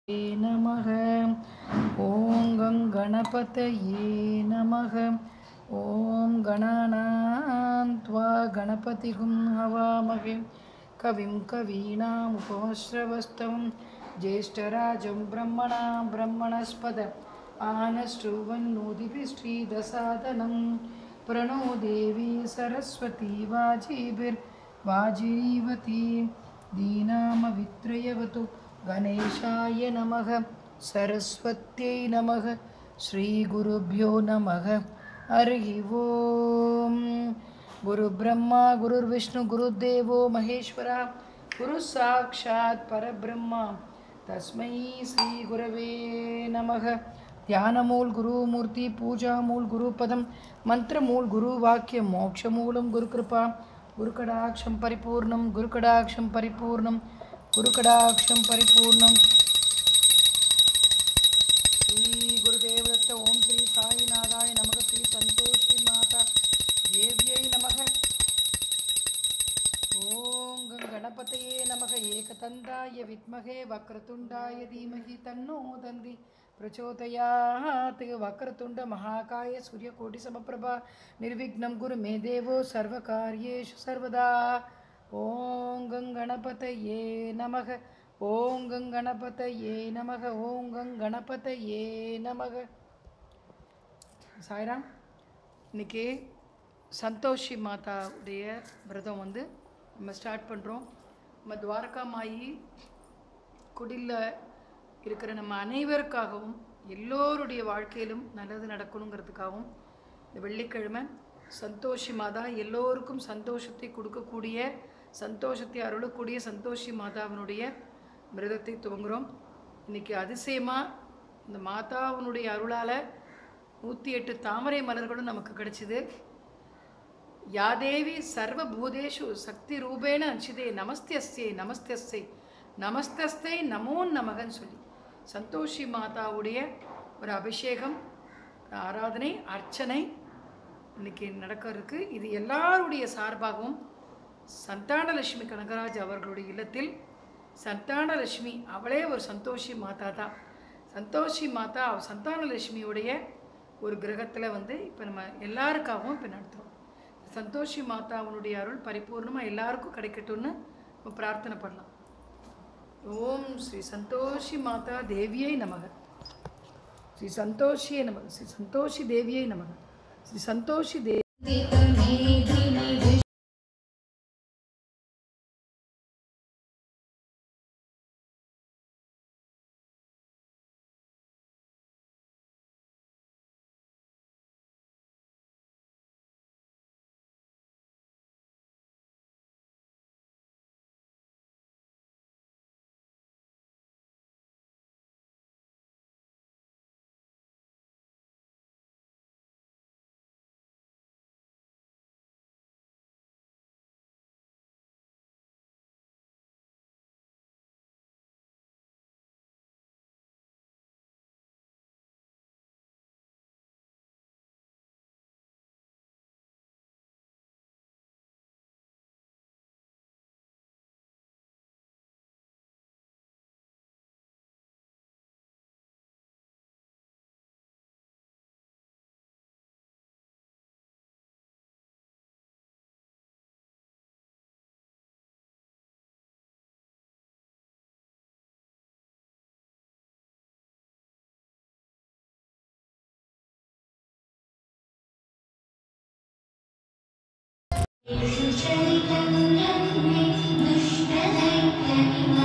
नमः। ॐ गणपतये नमः। ॐ गणानां त्वा गणपतिगुं हवामहे कविं कवीनामुपमश्रवस्तमं ज्येष्ठराजं ब्रह्मणां ब्रह्मणस्पद आनश्रुवन्नोदिभिश्रीदसादनं प्रणो देवी सरस्वती वाजीभिर्वाजिनीवती दीनामवित्रयवतु गणेशाय नमः। सरस्वत्यै नमः। श्रीगुरुभ्यो नमः। हरिः ओम। गुरुब्रह्मा गुरुर्विष्णु गुरुदेवो महेश्वरः गुरुः साक्षात् परब्रह्म तस्मै श्री गुरवे नमः। ध्यानमूल गुरुमूर्ति पूजामूल गुरुपदं मंत्रमूल गुरुवाक्य मोक्षमूलं गुरुकृपा गुरुकटाक्षं परिपूर्णं गुरुकटाक्षं परिपूर्णं गुरुकटाक्षं परिपूर्णं। श्री गुरुदेव दत्त ओम श्री साईनाथाय नमः। श्री संतोषी माता देव्यै नमः। ओम गणपतये नमः। एकदन्ताय विद्महे वक्रतुण्डाय धीमहि तन्नो दन्ति प्रचोदयात्। वक्रतुण्ड महाकाय सूर्यकोटिसमप्रभा निर्विघ्नं कुरु मे देवो सर्वकार्येषु सर्वदा। ओम गणपतये नमः। ओम गणपतये नमः। ओम गणपतये नमः। சாய்ராம். இன்னைக்கு சந்தோஷி மாதா உடைய விரதம் நம்ம ஸ்டார்ட் பண்ணுறோம். நம்ம துவாரகா மாயி குடியில் இருக்கிற நம்ம அனைவருக்காகவும் எல்லோருடைய வாழ்க்கையிலும் நல்லது நடக்கணுங்கிறதுக்காகவும் இந்த வெள்ளிக்கிழமை சந்தோஷி மாதா எல்லோருக்கும் சந்தோஷத்தை கொடுக்கக்கூடிய சந்தோஷத்தை அருளக்கூடிய சந்தோஷி மாதாவினுடைய விரதத்தை துவங்குகிறோம். இன்றைக்கி அதிசயமாக இந்த மாதாவினுடைய அருளால் 108 தாமரை மலர்களும் நமக்கு கிடைச்சிது. யாதேவி சர்வபூதேஷு சக்தி ரூபேண அஞ்சிதே நமஸ்தஸ்யை நமஸ்தஸ்யை நமஸ்தஸ்தை நமோ நமகன்னு சொல்லி சந்தோஷி மாதாவுடைய ஒரு அபிஷேகம் ஆராதனை அர்ச்சனை இன்றைக்கி நடக்க இருக்குது. இது எல்லாருடைய சார்பாகவும் சந்தானலட்சுமி கனகராஜ் அவர்களுடைய இல்லத்தில் சந்தானலட்சுமி அவளே ஒரு சந்தோஷி மாதா தான். சந்தோஷி மாதா சந்தானலட்சுமியுடைய ஒரு கிரகத்தில் இப்போ நம்ம எல்லாருக்காகவும் இப்போ நடத்துகிறோம். சந்தோஷி மாதாவுடைய அருள் பரிபூர்ணமாக எல்லாருக்கும் கிடைக்கட்டும்னு பிரார்த்தனை பண்ணலாம். ஓம் ஸ்ரீ சந்தோஷி மாதா தேவியை நமக. ஸ்ரீ சந்தோஷியை நமக. ஸ்ரீ சந்தோஷி தேவியை நமக. ஸ்ரீ சந்தோஷி தேவி चैतन्यं दुष्टदैत्यनिधनं